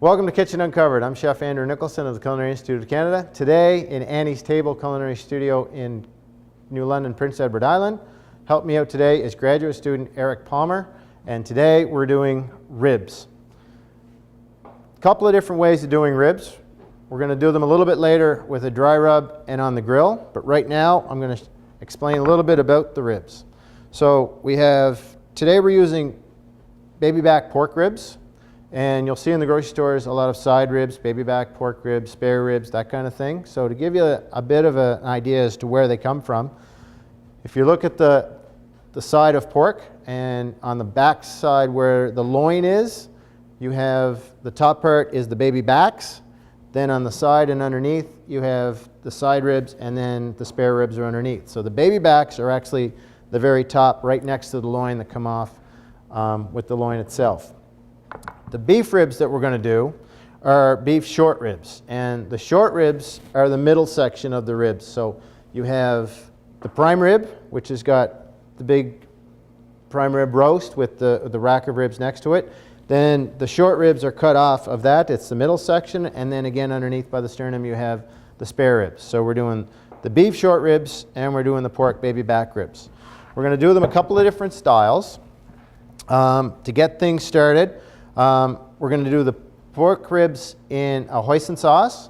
Welcome to Kitchen Uncovered. I'm Chef Andrew Nicholson of the Culinary Institute of Canada. Today in Annie's Table Culinary Studio in New London, Prince Edward Island. Help me out today is graduate student Eric Palmer, and today we're doing ribs. A couple of different ways of doing ribs. We're going to do them a little bit later with a dry rub and on the grill, but right now I'm going to explain a little bit about the ribs. So today we're using baby back pork ribs, and you'll see in the grocery stores a lot of side ribs, baby back pork ribs, spare ribs, that kind of thing. So to give you a bit of an idea as to where they come from, if you look at the side of pork, and on the back side where the loin is, you have the top part is the baby backs. Then on the side and underneath, you have the side ribs, and then the spare ribs are underneath. So the baby backs are actually the very top, right next to the loin that come off with the loin itself. The beef ribs that we're going to do are beef short ribs, and the short ribs are the middle section of the ribs. So you have the prime rib, which has got the big prime rib roast with the rack of ribs next to it. Then the short ribs are cut off of that. It's the middle section, and then again underneath by the sternum you have the spare ribs. So we're doing the beef short ribs and we're doing the pork baby back ribs. We're going to do them a couple of different styles. To get things started, we're going to do the pork ribs in a hoisin sauce,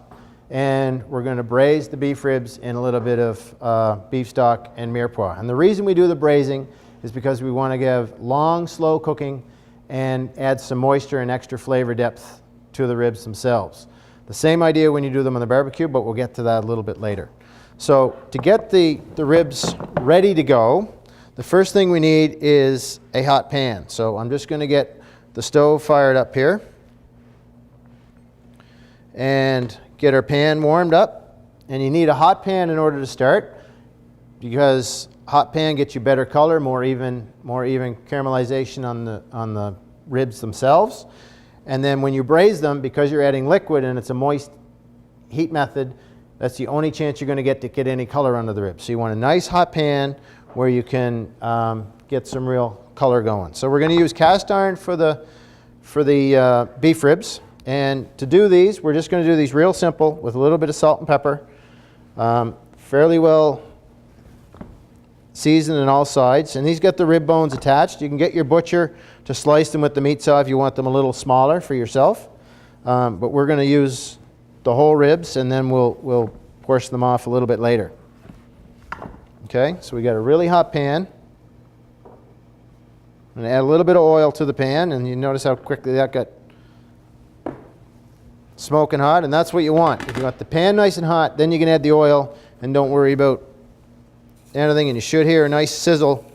and we're going to braise the beef ribs in a little bit of beef stock and mirepoix. And the reason we do the braising is because we want to give long, slow cooking and add some moisture and extra flavor depth to the ribs themselves. The same idea when you do them on the barbecue, but we'll get to that a little bit later. So to get the ribs ready to go, the first thing we need is a hot pan. So I'm just going to get the stove fired up here and get our pan warmed up. And you need a hot pan in order to start, because hot pan gets you better color, more even caramelization on the ribs themselves. And then when you braise them, because you're adding liquid and it's a moist heat method, that's the only chance you're going to get any color under the ribs. So you want a nice hot pan where you can get some real color going. So we're going to use cast iron for the beef ribs. And to do these, we're just going to do these real simple with a little bit of salt and pepper, fairly well seasoned on all sides. And these got the rib bones attached. You can get your butcher to slice them with the meat saw if you want them a little smaller for yourself. But we're going to use the whole ribs, and then we'll portion them off a little bit later. Okay, so we got a really hot pan. I'm going to add a little bit of oil to the pan, and you notice how quickly that got smoking hot, and that's what you want. If you want the pan nice and hot, then you can add the oil, and don't worry about anything, and you should hear a nice sizzle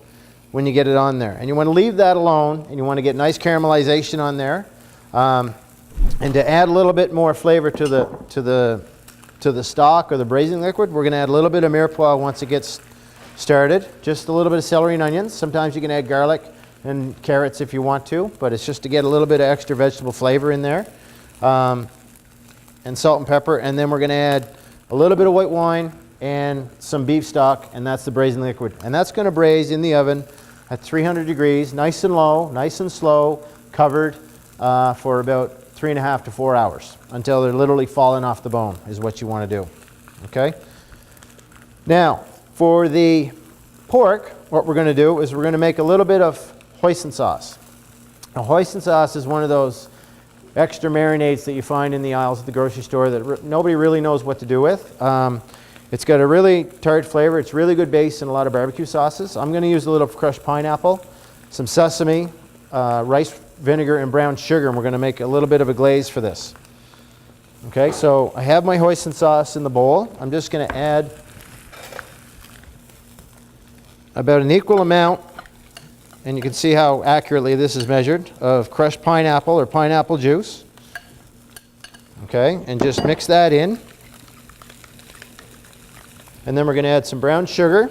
when you get it on there. And you want to leave that alone, and you want to get nice caramelization on there. And to add a little bit more flavor to the stock or the braising liquid, we're going to add a little bit of mirepoix once it gets started. Just a little bit of celery and onions. Sometimes you can add garlic and carrots if you want to, but it's just to get a little bit of extra vegetable flavor in there. And salt and pepper, and then we're going to add a little bit of white wine and some beef stock, and that's the braising liquid. And that's going to braise in the oven at 300 degrees, nice and low, nice and slow, covered for about 3.5 to 4 hours until they're literally falling off the bone is what you want to do. Okay? Now, for the pork, what we're going to do is we're going to make a little bit of hoisin sauce. Now, hoisin sauce is one of those extra marinades that you find in the aisles at the grocery store that nobody really knows what to do with. It's got a really tart flavor. It's really good base in a lot of barbecue sauces. I'm going to use a little crushed pineapple, some sesame, rice vinegar, and brown sugar, and we're going to make a little bit of a glaze for this. Okay, so I have my hoisin sauce in the bowl. I'm just going to add about an equal amount, and you can see how accurately this is measured, of crushed pineapple or pineapple juice. Okay, and just mix that in. And then we're going to add some brown sugar,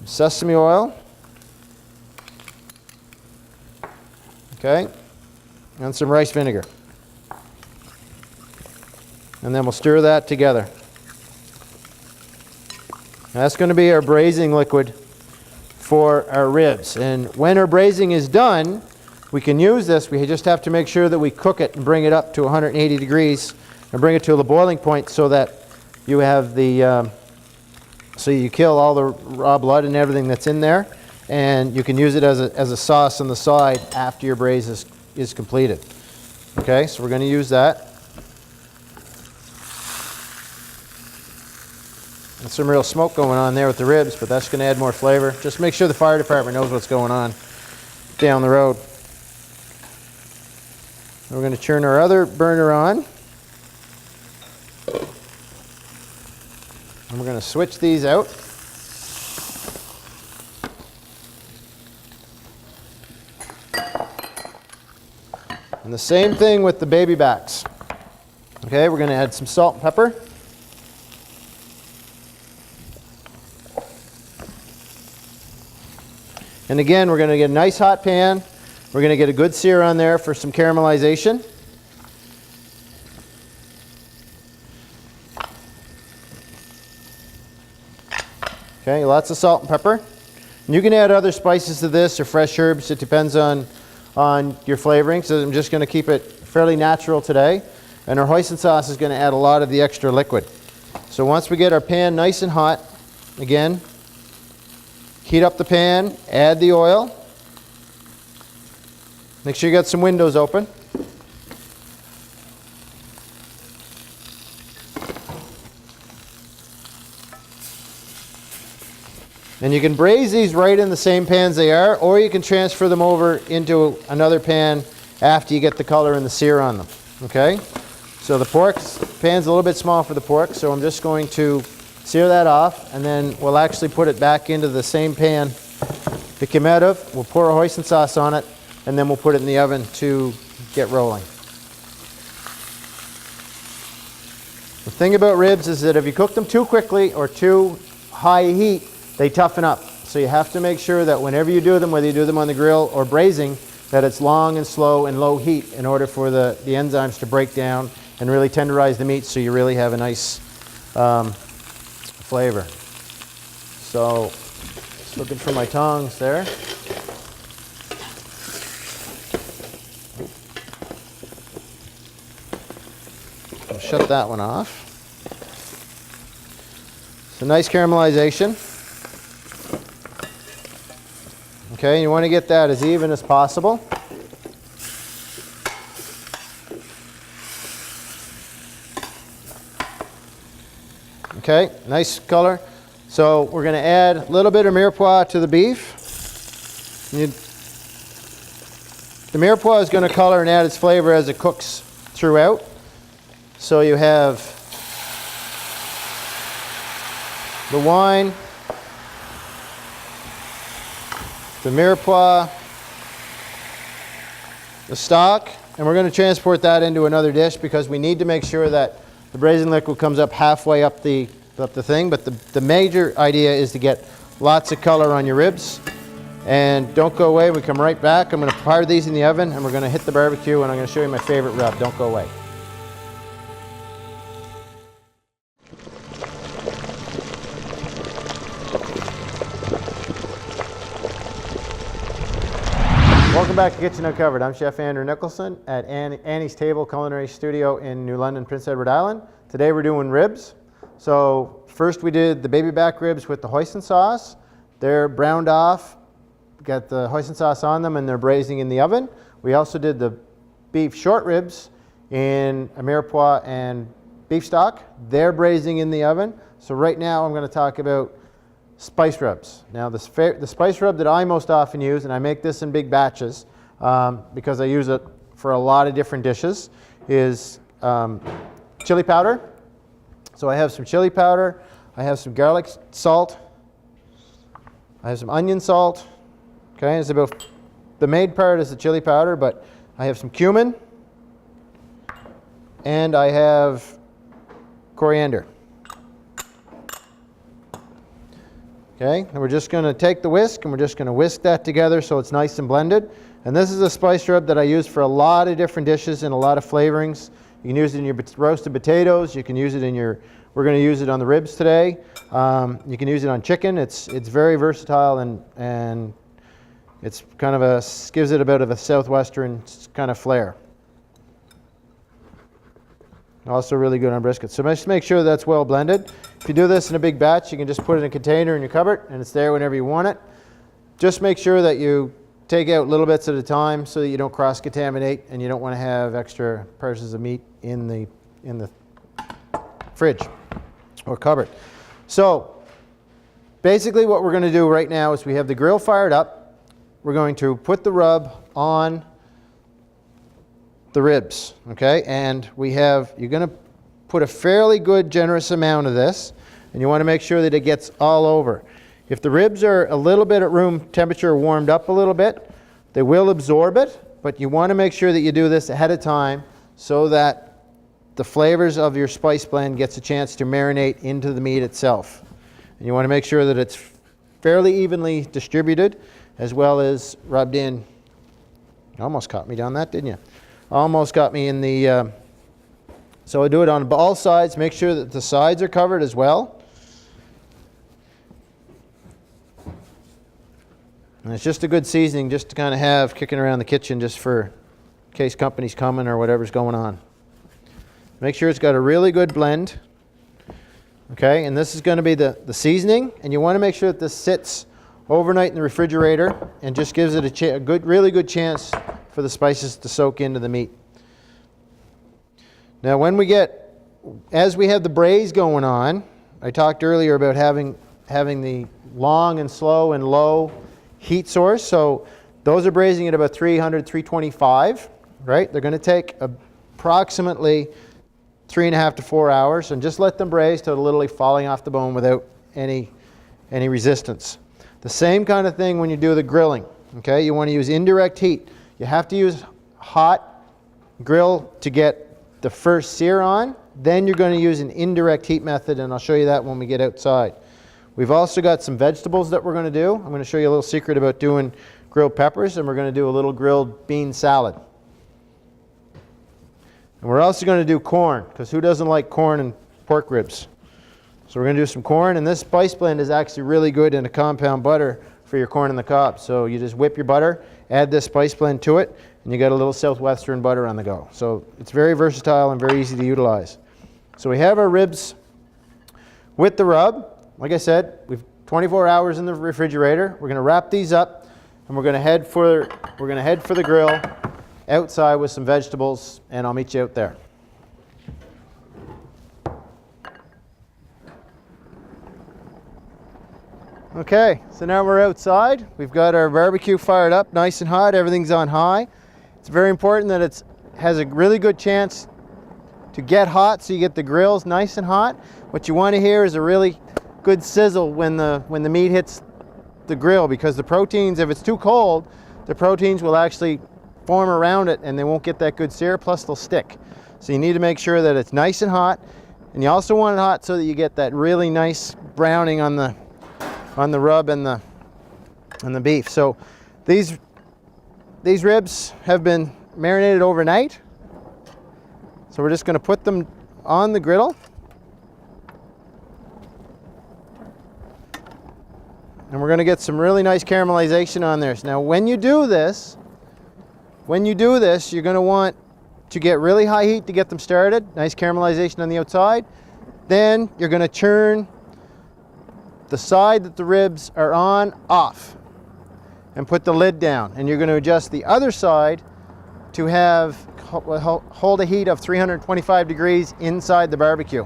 sesame oil, okay, and some rice vinegar. And then we'll stir that together. Now that's going to be our braising liquid for our ribs. And when our braising is done, We can use this, we just have to make sure that we cook it and bring it up to 180 degrees and bring it to the boiling point so that you have the, so you kill all the raw blood and everything that's in there, and you can use it as a sauce on the side after your braise is completed. Okay, so we're going to use that. There's some real smoke going on there with the ribs, but that's going to add more flavor. Just make sure the fire department knows what's going on down the road. We're going to turn our other burner on. And we're going to switch these out. And the same thing with the baby backs. Okay, we're going to add some salt and pepper. And again, we're going to get a nice hot pan. We're going to get a good sear on there for some caramelization. Okay, lots of salt and pepper. And you can add other spices to this or fresh herbs. It depends on your flavoring. So I'm just going to keep it fairly natural today. And our hoisin sauce is going to add a lot of the extra liquid. So once we get our pan nice and hot, again, heat up the pan, add the oil. Make sure you got some windows open. And you can braise these right in the same pans they are, or you can transfer them over into another pan after you get the color and the sear on them. Okay? So the pan's a little bit small for the pork, so I'm just going to sear that off, and then we'll actually put it back into the same pan it came out of. We'll pour a hoisin sauce on it, and then we'll put it in the oven to get rolling. The thing about ribs is that if you cook them too quickly or too high heat, they toughen up. So you have to make sure that whenever you do them, whether you do them on the grill or braising, that it's long and slow and low heat in order for the enzymes to break down and really tenderize the meat so you really have a nice flavor. So, just looking for my tongs there. I'll shut that one off. So nice caramelization. Okay, you want to get that as even as possible. Okay, nice color. So we're going to add a little bit of mirepoix to the beef. The mirepoix is going to color and add its flavor as it cooks throughout. So you have the wine, the mirepoix, the stock, and we're going to transport that into another dish because we need to make sure that the braising liquid comes up halfway up the thing. But the major idea is to get lots of color on your ribs. And don't go away, we come right back. I'm going to fire these in the oven and we're going to hit the barbecue, and I'm going to show you my favorite rub. Don't go away. Welcome back to Kitchen Uncovered. I'm Chef Andrew Nicholson at Annie's Table Culinary Studio in New London, Prince Edward Island. Today we're doing ribs. So first we did the baby back ribs with the hoisin sauce. They're browned off, got the hoisin sauce on them, and they're braising in the oven. We also did the beef short ribs in a mirepoix and beef stock. They're braising in the oven. So right now I'm going to talk about spice rubs. Now the spice rub that I most often use, and I make this in big batches because I use it for a lot of different dishes, is chili powder. So I have some chili powder, I have some garlic salt, I have some onion salt. Okay, it's about, the main part is the chili powder, but I have some cumin, and I have coriander. Okay, and we're just going to take the whisk and we're just going to whisk that together so it's nice and blended. And this is a spice rub that I use for a lot of different dishes and a lot of flavorings. You can use it in your roasted potatoes. You can use it in your, we're going to use it on the ribs today. You can use it on chicken. It's very versatile and It's kind of a, gives it a bit of a southwestern kind of flair. Also really good on brisket. So just make sure that's well blended. If you do this in a big batch, you can just put it in a container in your cupboard and it's there whenever you want it. Just make sure that you take out little bits at a time so that you don't cross-contaminate and you don't want to have extra parcels of meat in the fridge or cupboard. So basically what we're going to do right now is we have the grill fired up. We're going to put the rub on the ribs, okay? And you're going to put a fairly good generous amount of this, and you want to make sure that it gets all over. If the ribs are a little bit at room temperature, warmed up a little bit, they will absorb it, but you want to make sure that you do this ahead of time so that the flavors of your spice blend gets a chance to marinate into the meat itself. And you want to make sure that it's fairly evenly distributed as well as rubbed in. You almost caught me down that, didn't you? Almost got me in the, so I do it on all sides. Make sure that the sides are covered as well. And it's just a good seasoning just to kind of have kicking around the kitchen just for in case company's coming or whatever's going on. Make sure it's got a really good blend. Okay, and this is going to be the seasoning, and you want to make sure that this sits overnight in the refrigerator and just gives it a really good chance for the spices to soak into the meat. Now as we have the braise going on, I talked earlier about having the long and slow and low heat source. So those are braising at about 300, 325, right? They're going to take approximately 3.5 to 4 hours, and just let them braise till they're literally falling off the bone without any resistance. The same kind of thing when you do the grilling, okay? You want to use indirect heat. You have to use hot grill to get the first sear on. Then you're going to use an indirect heat method, and I'll show you that when we get outside. We've also got some vegetables that we're going to do. I'm going to show you a little secret about doing grilled peppers, and we're going to do a little grilled bean salad. And we're also going to do corn, because who doesn't like corn and pork ribs? So we're going to do some corn, and this spice blend is actually really good in a compound butter for your corn on the cob. So you just whip your butter, add this spice blend to it, and you got a little southwestern butter on the go. So it's very versatile and very easy to utilize. So we have our ribs with the rub. Like I said, we've 24 hours in the refrigerator. We're going to wrap these up, and we're going to head for the grill outside with some vegetables, and I'll meet you out there. Okay, so now we're outside. We've got our barbecue fired up nice and hot. Everything's on high. It's very important that it has a really good chance to get hot, so you get the grills nice and hot. What you want to hear is a really good sizzle when the meat hits the grill, because the proteins, if it's too cold, the proteins will actually form around it and they won't get that good sear, plus they'll stick. So you need to make sure that it's nice and hot, and you also want it hot so that you get that really nice browning on the rub and the beef. So these ribs have been marinated overnight. So we're just going to put them on the griddle. And we're going to get some really nice caramelization on there. So now when you do this, you're going to want to get really high heat to get them started. Nice caramelization on the outside. Then you're going to turn the side that the ribs are on off and put the lid down. And you're going to adjust the other side to hold a heat of 325 degrees inside the barbecue.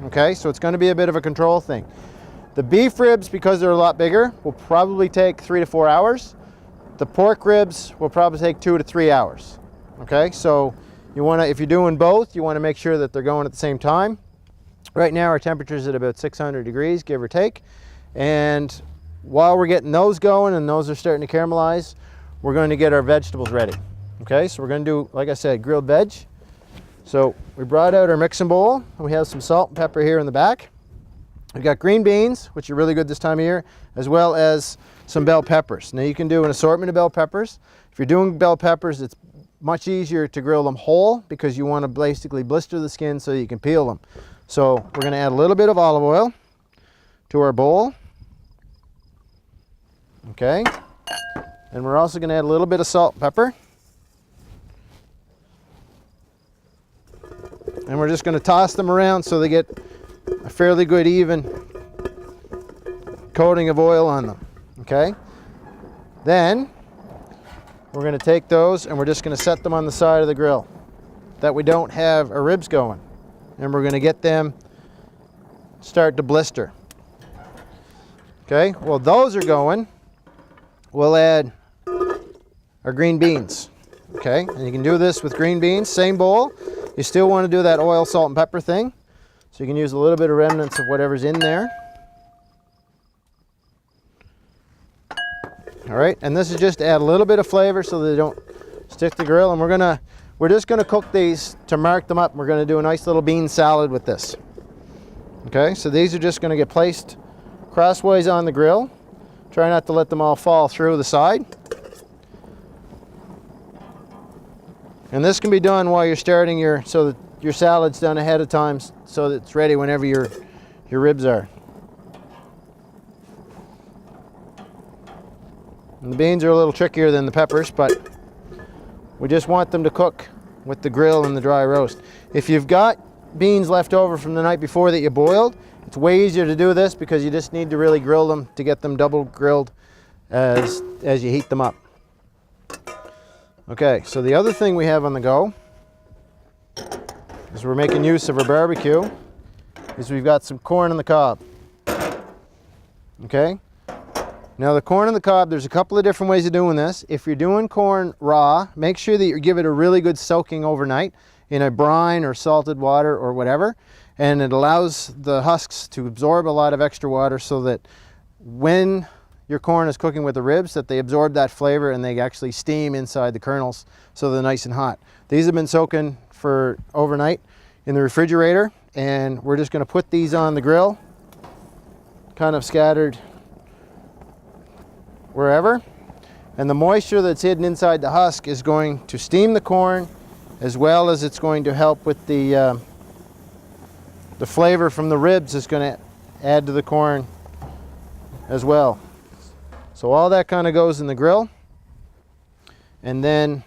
Okay, so it's going to be a bit of a control thing. The beef ribs, because they're a lot bigger, will probably take 3 to 4 hours. The pork ribs will probably take 2 to 3 hours. Okay, so you want to, if you're doing both, you want to make sure that they're going at the same time. Right now our temperature is at about 600 degrees, give or take. And while we're getting those going and those are starting to caramelize, we're going to get our vegetables ready. Okay, so we're going to do, like I said, grilled veg. So we brought out our mixing bowl. We have some salt and pepper here in the back. We've got green beans, which are really good this time of year, as well as some bell peppers. Now you can do an assortment of bell peppers. If you're doing bell peppers, it's much easier to grill them whole because you want to basically blister the skin so you can peel them. So we're going to add a little bit of olive oil to our bowl. Okay. And we're also going to add a little bit of salt and pepper. And we're just going to toss them around so they get a fairly good even coating of oil on them. Okay? Then we're going to take those and we're just going to set them on the side of the grill that we don't have our ribs going. And we're going to get them start to blister. Okay? Well, those are going. We'll add our green beans. Okay? And you can do this with green beans, same bowl. You still want to do that oil, salt, and pepper thing. So you can use a little bit of remnants of whatever's in there. All right, and this is just to add a little bit of flavor so they don't stick to the grill. And we're just gonna cook these to mark them up. We're gonna do a nice little bean salad with this. Okay, so these are just gonna get placed crossways on the grill. Try not to let them all fall through the side. And this can be done while you're starting so that your salad's done ahead of time so that it's ready whenever your ribs are. And the beans are a little trickier than the peppers, but we just want them to cook with the grill and the dry roast. If you've got beans left over from the night before that you boiled, it's way easier to do this because you just need to really grill them to get them double grilled as you heat them up. Okay, so the other thing we have on the go is we're making use of our barbecue is we've got some corn on the cob. Okay? Now the corn on the cob, there's a couple of different ways of doing this. If you're doing corn raw, make sure that you give it a really good soaking overnight in a brine or salted water or whatever, and it allows the husks to absorb a lot of extra water so that when your corn is cooking with the ribs, that they absorb that flavor and they actually steam inside the kernels so they're nice and hot. These have been soaking for overnight in the refrigerator, and we're just going to put these on the grill, kind of scattered wherever, and the moisture that's hidden inside the husk is going to steam the corn as well as it's going to help with the flavor from the ribs is going to add to the corn as well. So all that kind of goes in the grill, and then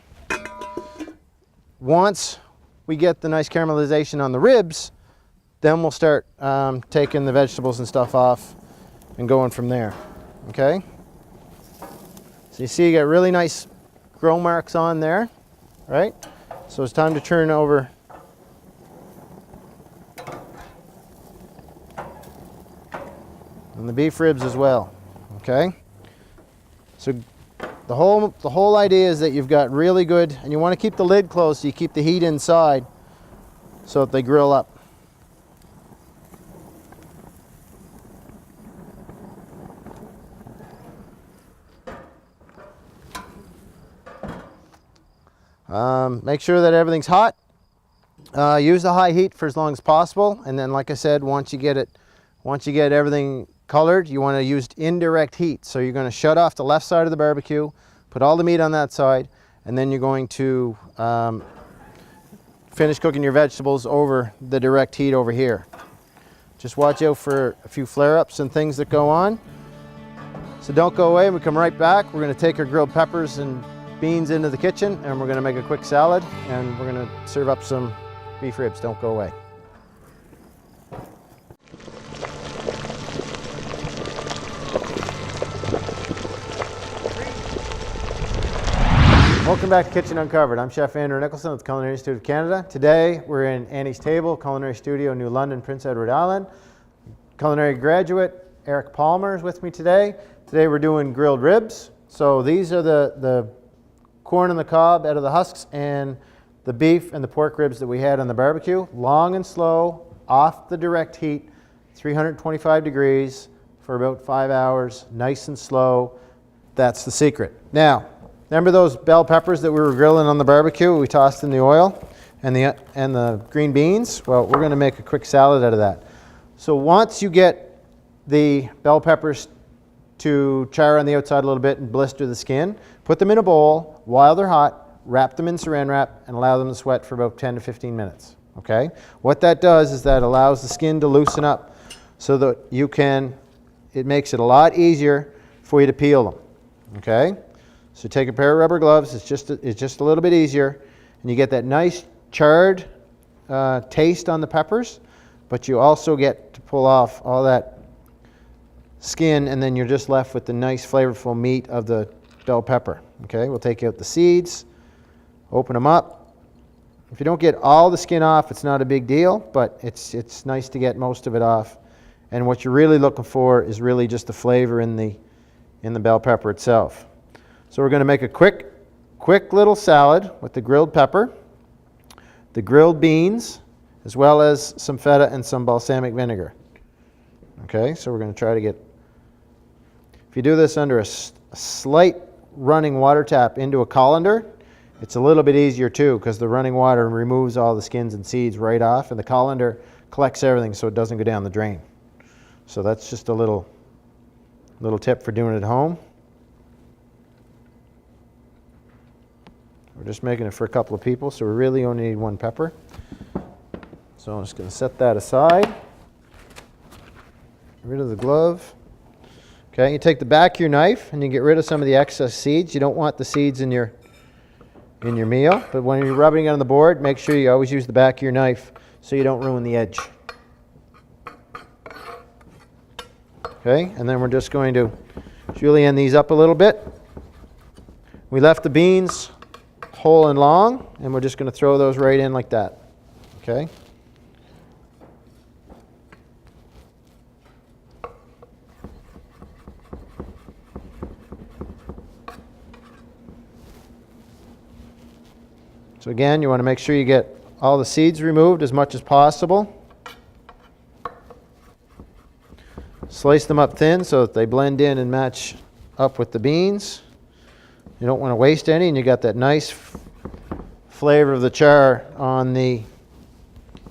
once we get the nice caramelization on the ribs, then we'll start taking the vegetables and stuff off and going from there. Okay? So you see you got really nice grill marks on there, right? So it's time to turn over and the beef ribs as well. Okay? So the whole idea is that you've got really good, and you want to keep the lid closed so you keep the heat inside so that they grill up. Make sure that everything's hot. Use the high heat for as long as possible, and then, like I said, once you get everything colored, you want to use indirect heat. So you're going to shut off the left side of the barbecue, put all the meat on that side, and then you're going to finish cooking your vegetables over the direct heat over here. Just watch out for a few flare-ups and things that go on. So don't go away. We come right back. We're going to take our grilled peppers and beans into the kitchen, and we're going to make a quick salad, and we're going to serve up some beef ribs. Don't go away. Welcome back to Kitchen Uncovered. I'm Chef Andrew Nicholson at the Culinary Institute of Canada. Today we're in Annie's Table Culinary Studio, New London, Prince Edward Island. Culinary graduate Eric Palmer is with me today. Today we're doing grilled ribs. So these are the corn on the cob out of the husks and the beef and the pork ribs that we had on the barbecue. Long and slow, off the direct heat, 325 degrees for about 5 hours, nice and slow. That's the secret. Now, remember those bell peppers that we were grilling on the barbecue? We tossed in the oil and the green beans? Well, we're going to make a quick salad out of that. So once you get the bell peppers to char on the outside a little bit and blister the skin, put them in a bowl while they're hot, wrap them in saran wrap, and allow them to sweat for about 10 to 15 minutes. Okay? What that does is that allows the skin to loosen up so that it makes it a lot easier for you to peel them. Okay? So take a pair of rubber gloves. It's just a little bit easier, and you get that nice charred taste on the peppers, but you also get to pull off all that skin, and then you're just left with the nice flavorful meat of the bell pepper. Okay, we'll take out the seeds, open them up. If you don't get all the skin off, it's not a big deal, but it's nice to get most of it off. And what you're really looking for is really just the flavor in the bell pepper itself. So we're going to make a quick little salad with the grilled pepper, the grilled beans, as well as some feta and some balsamic vinegar. Okay, so we're going to try to get, if you do this under a slight running water tap into a colander, it's a little bit easier too, because the running water removes all the skins and seeds right off, and the colander collects everything so it doesn't go down the drain. So that's just a little tip for doing it at home. We're just making it for a couple of people, so we really only need one pepper. So I'm just going to set that aside. Get rid of the glove. Okay, you take the back of your knife and you get rid of some of the excess seeds. You don't want the seeds in your meal, but when you're rubbing it on the board, make sure you always use the back of your knife so you don't ruin the edge. Okay, and then we're just going to julienne these up a little bit. We left the beans whole and long, and we're just going to throw those right in like that. Okay. So again, you want to make sure you get all the seeds removed as much as possible. Slice them up thin so that they blend in and match up with the beans. You don't want to waste any, and you got that nice flavor of the char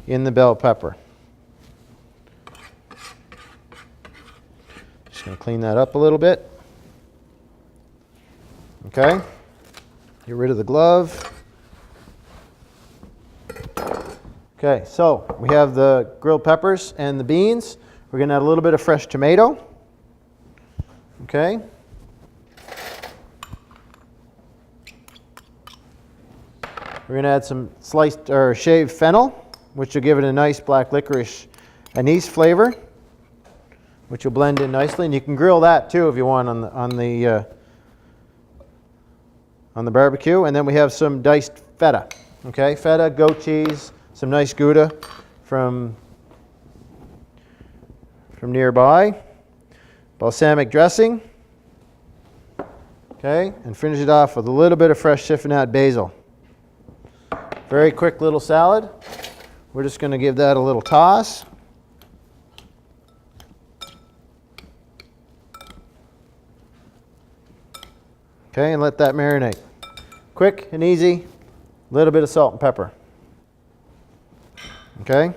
in the bell pepper. Just going to clean that up a little bit. Okay. Get rid of the glove. Okay, so we have the grilled peppers and the beans. We're going to add a little bit of fresh tomato. Okay. We're going to add some sliced or shaved fennel, which will give it a nice black licorice anise flavor, which will blend in nicely. And you can grill that too if you want on the barbecue. And then we have some diced feta. Okay, feta, goat cheese, some nice Gouda from nearby, balsamic dressing. Okay, and finish it off with a little bit of fresh chiffonade basil. Very quick little salad. We're just going to give that a little toss. Okay, and let that marinate. Quick and easy, a little bit of salt and pepper. Okay.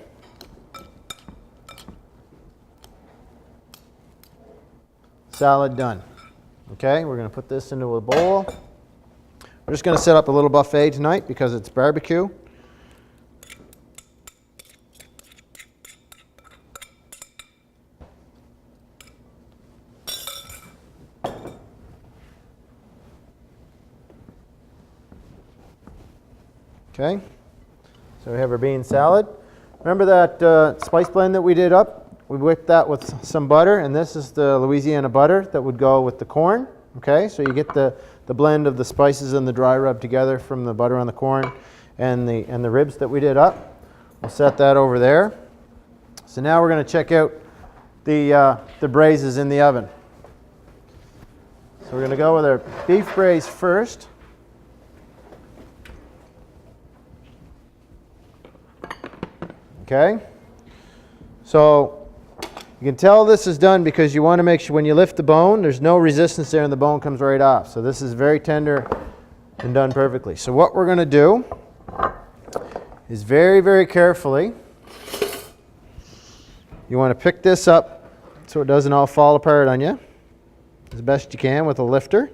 Salad done. Okay, we're going to put this into a bowl. We're just going to set up a little buffet tonight because it's barbecue. Okay, so we have our bean salad. Remember that spice blend that we did up? We whipped that with some butter, and this is the Louisiana butter that would go with the corn. Okay, so you get the blend of the spices and the dry rub together from the butter on the corn and the ribs that we did up. We'll set that over there. So now we're going to check out the braises in the oven. So we're going to go with our beef braise first. Okay, so you can tell this is done because you want to make sure when you lift the bone, there's no resistance there and the bone comes right off. So this is very tender and done perfectly. So what we're going to do is very, very carefully, you want to pick this up so it doesn't all fall apart on you as best you can with a lifter.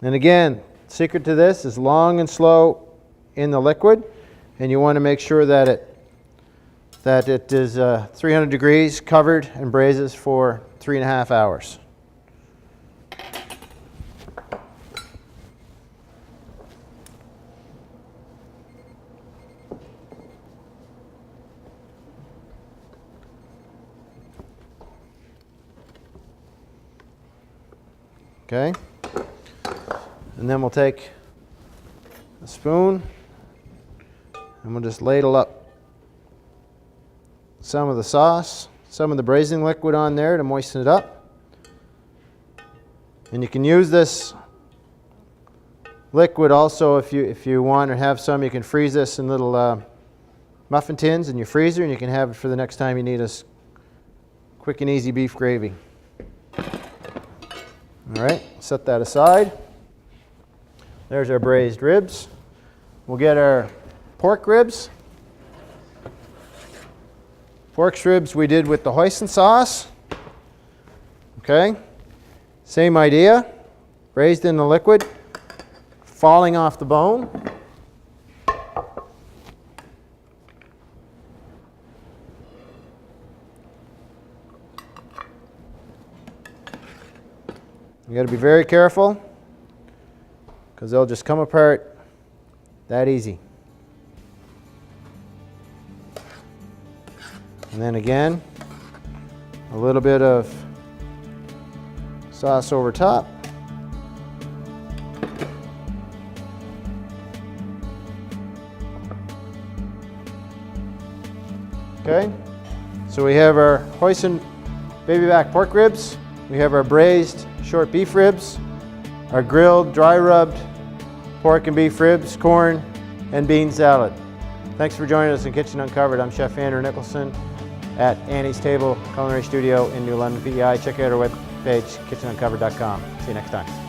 And again, secret to this is long and slow in the liquid, and you want to make sure that it is 300 degrees covered and braises for 3.5 hours. Okay? And then we'll take a spoon and we'll just ladle up some of the sauce, some of the braising liquid on there to moisten it up. And you can use this liquid also if you want or have some. You can freeze this in little muffin tins in your freezer, and you can have it for the next time you need a quick and easy beef gravy. All right, set that aside. There's our braised ribs. We'll get our pork ribs. Pork ribs we did with the hoisin sauce. Okay, same idea. Braised in the liquid, falling off the bone. You got to be very careful because they'll just come apart that easy. And then again, a little bit of sauce over top. Okay, so we have our hoisin baby back pork ribs. We have our braised short beef ribs, our grilled, dry rubbed pork and beef ribs, corn, and bean salad. Thanks for joining us in Kitchen Uncovered. I'm Chef Andrew Nicholson at Annie's Table Culinary Studio in New London, PEI. Check out our webpage, kitchenuncovered.com. See you next time.